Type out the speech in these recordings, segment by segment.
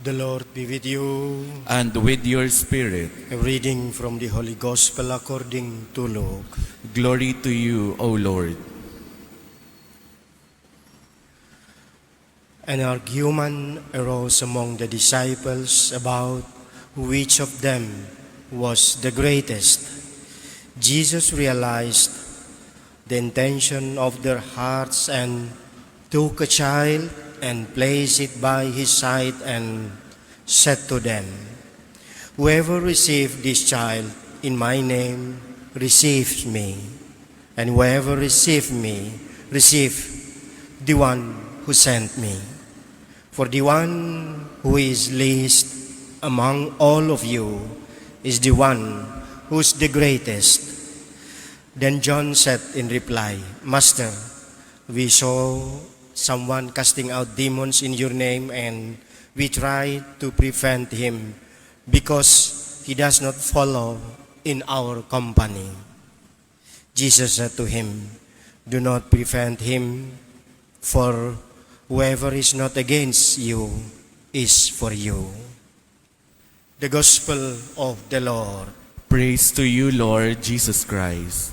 The Lord be with you. And with your spirit. A reading from the Holy Gospel according to Luke. Glory to you, O Lord. An argument arose among the disciples about which of them was the greatest. Jesus realized the intention of their hearts and took a child and placed it by his side and said to them, "Whoever receives this child in my name receives me, and whoever receives me receives the one who sent me. For the one who is least among all of you is the one who is the greatest." Then John said in reply, "Master, we saw someone casting out demons in your name, and we tried to prevent him because he does not follow in our company." Jesus said to him, "Do not prevent him, for whoever is not against you is for you." The Gospel of the Lord. Praise to you, Lord Jesus Christ.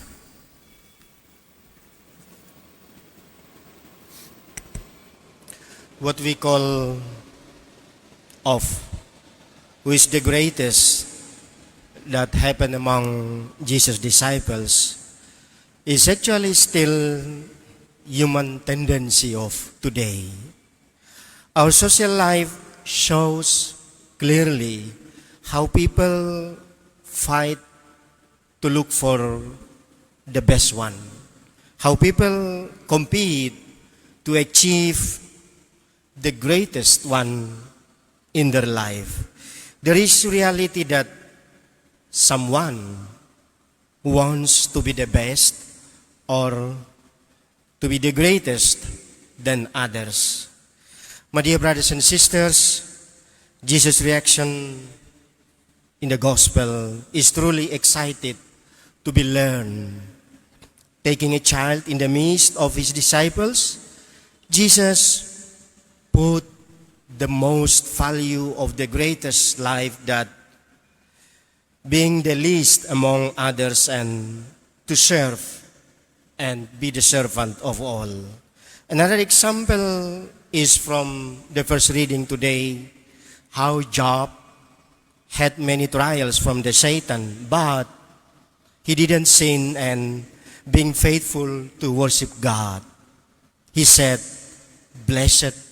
What we call of who is the greatest that happened among Jesus' disciples is actually still human tendency of today. Our social life shows clearly how people fight to look for the best one, how people compete to achieve the greatest one in their life. There is reality that someone who wants to be the best or to be the greatest than others. My dear brothers and sisters, Jesus' reaction in the gospel is truly excited to be learned. Taking a child in the midst of his disciples, Jesus put the most value of the greatest life, that being the least among others and to serve and be the servant of all. Another example is from the first reading today, how Job had many trials from the Satan, but he didn't sin and being faithful to worship God. He said, "Blessed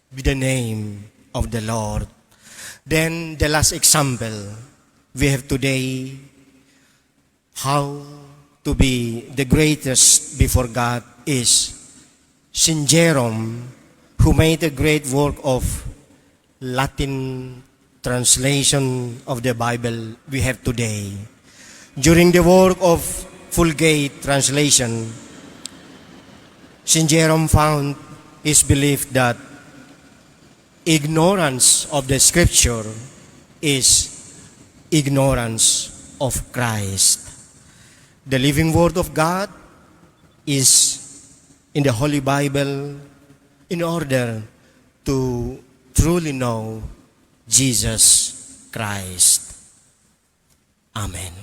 be the name of the Lord." Then the last example we have today, how to be the greatest before God, is Saint Jerome, who made a great work of Latin translation of the Bible we have today. During the work of Vulgate translation, Saint Jerome found his belief that ignorance of the Scripture is ignorance of Christ. The living Word of God is in the Holy Bible in order to truly know Jesus Christ. Amen.